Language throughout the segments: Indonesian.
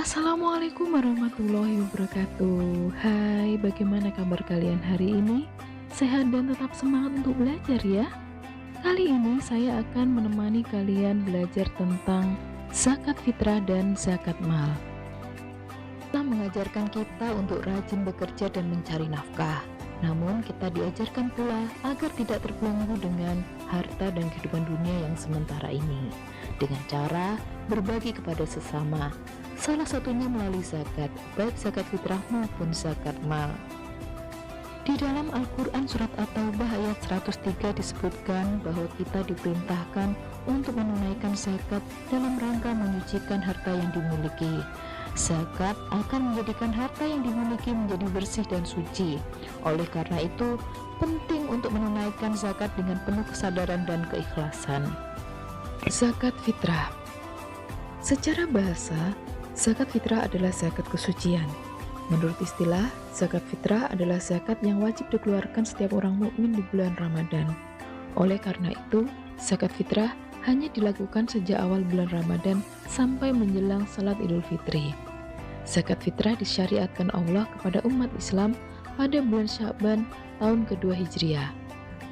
Assalamualaikum warahmatullahi wabarakatuh. Hai, bagaimana kabar kalian hari ini? Sehat dan tetap semangat untuk belajar ya. Kali ini saya akan menemani kalian belajar tentang zakat fitrah dan zakat mal. Islam mengajarkan kita untuk rajin bekerja dan mencari nafkah. Namun kita diajarkan pula agar tidak terbelenggu dengan harta dan kehidupan dunia yang sementara ini, dengan cara berbagi kepada sesama. Salah satunya melalui zakat, baik zakat fitrah maupun zakat mal. Di dalam Al-Quran surat At-Taubah ayat 103 disebutkan bahwa kita diperintahkan untuk menunaikan zakat dalam rangka menyucikan harta yang dimiliki. Zakat akan menjadikan harta yang dimiliki menjadi bersih dan suci. Oleh karena itu, penting untuk menunaikan zakat dengan penuh kesadaran dan keikhlasan. Zakat fitrah. Secara bahasa, zakat fitrah adalah zakat kesucian. Menurut istilah, zakat fitrah adalah zakat yang wajib dikeluarkan setiap orang mukmin di bulan Ramadan. Oleh karena itu, zakat fitrah hanya dilakukan sejak awal bulan Ramadan sampai menjelang salat Idul Fitri. Zakat fitrah disyariatkan Allah kepada umat Islam pada bulan Sya'ban tahun kedua Hijriah.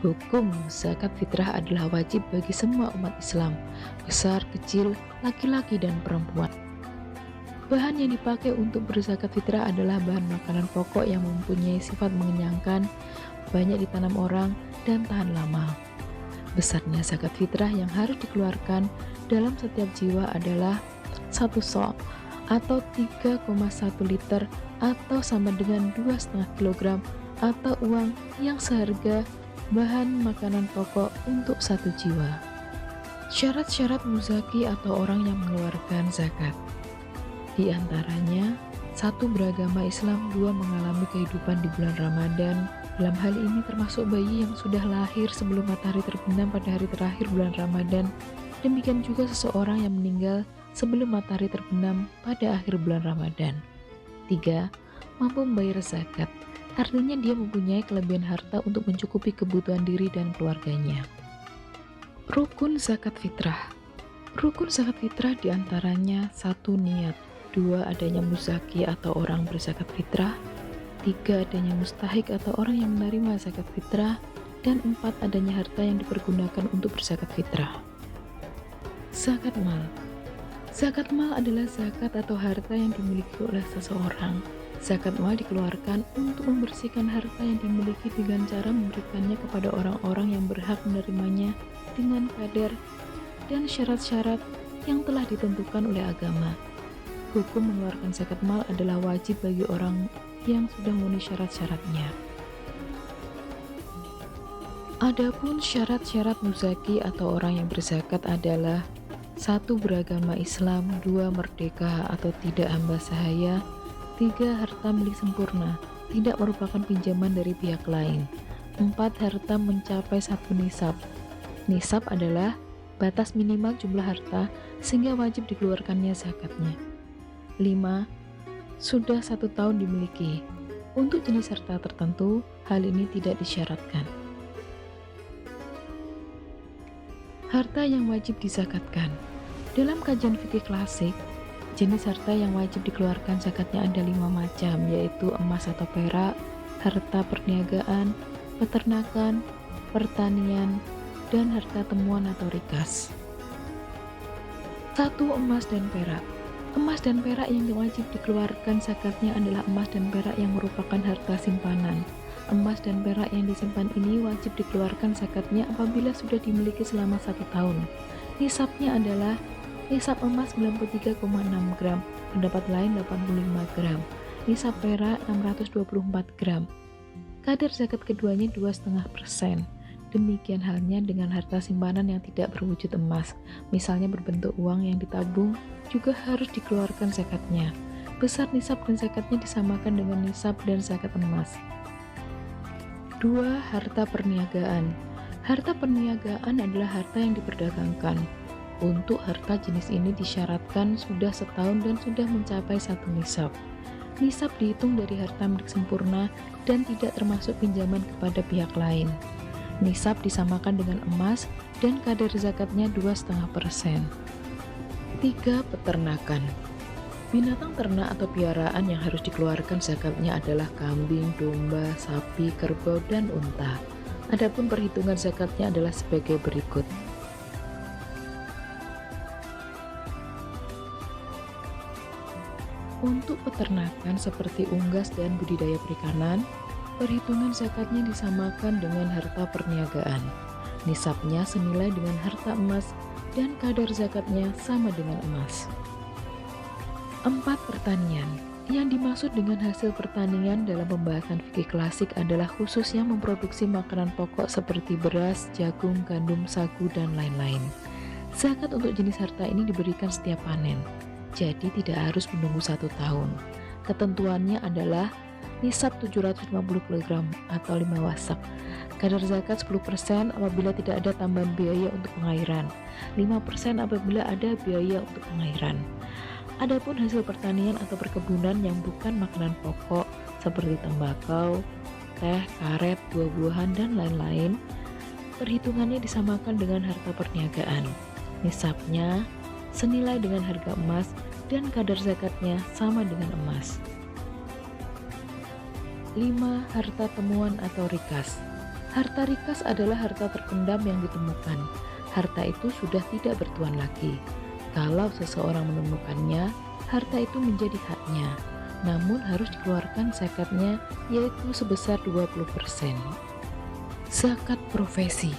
Hukum zakat fitrah adalah wajib bagi semua umat Islam, besar, kecil, laki-laki, dan perempuan. Bahan yang dipakai untuk berzakat fitrah adalah bahan makanan pokok yang mempunyai sifat mengenyangkan, banyak ditanam orang, dan tahan lama. Besarnya zakat fitrah yang harus dikeluarkan dalam setiap jiwa adalah 1 sok atau 3,1 liter atau sama dengan 2,5 kg atau uang yang seharga bahan makanan pokok untuk 1 jiwa. Syarat-syarat muzaki atau orang yang mengeluarkan zakat. Di antaranya, 1. Beragama Islam, 2. Mengalami kehidupan di bulan Ramadan. Dalam hal ini termasuk bayi yang sudah lahir sebelum matahari terbenam pada hari terakhir bulan Ramadan. Demikian juga seseorang yang meninggal sebelum matahari terbenam pada akhir bulan Ramadan. 3. Mampu membayar zakat, artinya dia mempunyai kelebihan harta untuk mencukupi kebutuhan diri dan keluarganya. Rukun zakat fitrah. Rukun zakat fitrah diantaranya 1. Niat, 2. Adanya muzaki atau orang berzakat fitrah, 3. Adanya mustahik atau orang yang menerima zakat fitrah, dan 4. Adanya harta yang dipergunakan untuk berzakat fitrah. Zakat mal. Zakat mal adalah zakat atau harta yang dimiliki oleh seseorang. Zakat mal dikeluarkan untuk membersihkan harta yang dimiliki dengan cara memberikannya kepada orang-orang yang berhak menerimanya dengan kadar dan syarat-syarat yang telah ditentukan oleh agama. Hukum mengeluarkan zakat mal adalah wajib bagi orang yang sudah memenuhi syarat-syaratnya. Adapun syarat-syarat muzaki atau orang yang berzakat adalah 1. Beragama Islam, 2. Merdeka atau tidak hamba sahaya, 3. Harta milik sempurna, tidak merupakan pinjaman dari pihak lain, 4. Harta mencapai 1 nisab. Nisab adalah batas minimal jumlah harta sehingga wajib dikeluarkannya zakatnya. 5. Sudah 1 tahun dimiliki. Untuk jenis harta tertentu, hal ini tidak disyaratkan. Harta yang wajib dizakatkan. Dalam kajian fikih klasik, jenis harta yang wajib dikeluarkan zakatnya ada 5 macam, yaitu emas atau perak, harta perniagaan, peternakan, pertanian, dan harta temuan atau rikas. 1. Emas dan perak. Emas dan perak yang wajib dikeluarkan zakatnya adalah emas dan perak yang merupakan harta simpanan. Emas dan perak yang disimpan ini wajib dikeluarkan zakatnya apabila sudah dimiliki selama 1 tahun. Nisabnya adalah nisab emas 93,6 gram, pendapat lain 85 gram, nisab perak 624 gram. Kadar zakat keduanya 2,5%. Demikian halnya dengan harta simpanan yang tidak berwujud emas, misalnya berbentuk uang yang ditabung, juga harus dikeluarkan zakatnya. Besar nisab dan zakatnya disamakan dengan nisab dan zakat emas. 2. Harta perniagaan. Harta perniagaan adalah harta yang diperdagangkan. Untuk harta jenis ini disyaratkan sudah setahun dan sudah mencapai 1 nisab. Nisab dihitung dari harta milik sempurna dan tidak termasuk pinjaman kepada pihak lain. Nisab disamakan dengan emas dan kadar zakatnya 2,5%. 3. Peternakan. Binatang ternak atau piaraan yang harus dikeluarkan zakatnya adalah kambing, domba, sapi, kerbau, dan unta. Adapun perhitungan zakatnya adalah sebagai berikut. Untuk peternakan seperti unggas dan budidaya perikanan, perhitungan zakatnya disamakan dengan harta perniagaan. Nisabnya senilai dengan harta emas dan kadar zakatnya sama dengan emas. 4. Pertanian. Yang dimaksud dengan hasil pertanian dalam pembahasan fikih klasik adalah khususnya memproduksi makanan pokok seperti beras, jagung, gandum, sagu, dan lain-lain. Zakat untuk jenis harta ini diberikan setiap panen, jadi tidak harus menunggu 1 tahun. Ketentuannya adalah nisab 750 kg atau 5 wasak. Kadar zakat 10% apabila tidak ada tambahan biaya untuk pengairan, 5% apabila ada biaya untuk pengairan. Adapun hasil pertanian atau perkebunan yang bukan makanan pokok seperti tembakau, teh, karet, buah-buahan, dan lain-lain, perhitungannya disamakan dengan harta perniagaan. Nisabnya senilai dengan harga emas dan kadar zakatnya sama dengan emas. 5. Harta temuan atau rikas. Harta rikas adalah harta terpendam yang ditemukan. Harta itu sudah tidak bertuan lagi. Kalau seseorang menemukannya, harta itu menjadi haknya, namun harus dikeluarkan zakatnya, yaitu sebesar 20%. Zakat profesi.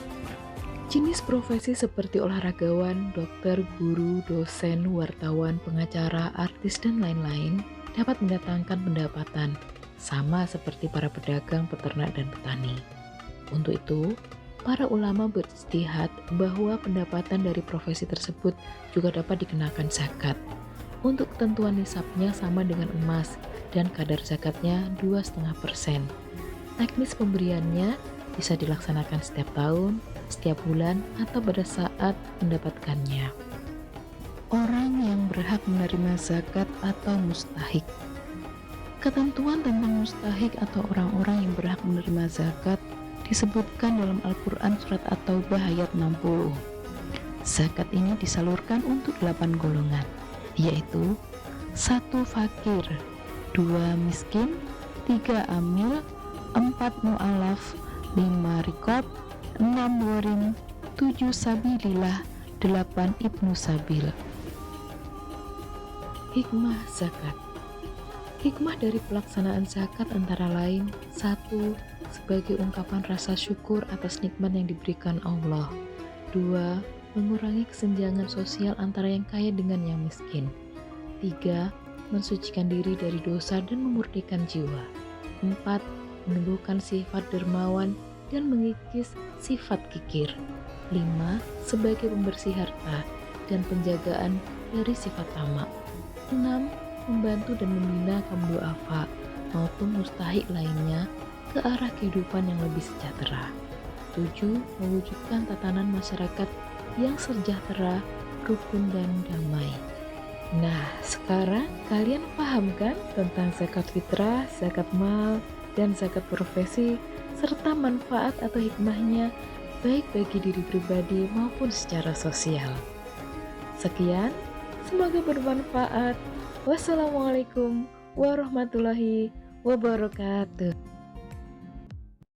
Jenis profesi seperti olahragawan, dokter, guru, dosen, wartawan, pengacara, artis, dan lain-lain dapat mendatangkan pendapatan, sama seperti para pedagang, peternak, dan petani. Untuk itu, para ulama berijtihad bahwa pendapatan dari profesi tersebut juga dapat dikenakan zakat. Untuk ketentuan nisabnya sama dengan emas dan kadar zakatnya 2,5%. Teknis pemberiannya bisa dilaksanakan setiap tahun, setiap bulan, atau pada saat mendapatkannya. Orang yang berhak menerima zakat atau mustahik. Ketentuan tentang mustahik atau orang-orang yang berhak menerima zakat disebutkan dalam Al-Quran Surat At-Taubah ayat 60. Zakat ini disalurkan untuk 8 golongan, yaitu 1 fakir, 2 miskin, 3 amil, 4 mu'alaf, 5 rikob, 6 warim, 7 sabilillah, 8 ibnu sabil. Hikmah zakat. Hikmah dari pelaksanaan zakat antara lain: 1. Sebagai ungkapan rasa syukur atas nikmat yang diberikan Allah. 2. Mengurangi kesenjangan sosial antara yang kaya dengan yang miskin. 3. Mensucikan diri dari dosa dan memurnikan jiwa. 4. Menumbuhkan sifat dermawan dan mengikis sifat kikir. 5. Sebagai pembersih harta dan penjagaan dari sifat tamak. 6. Membantu dan membina kaum du'afa maupun mustahik lainnya ke arah kehidupan yang lebih sejahtera. 7. Mewujudkan tatanan masyarakat yang sejahtera, rukun, dan damai. Nah, sekarang kalian paham kan tentang zakat fitrah, zakat mal, dan zakat profesi, serta manfaat atau hikmahnya baik bagi diri pribadi maupun secara sosial. Sekian, semoga bermanfaat. Wassalamualaikum warahmatullahi wabarakatuh.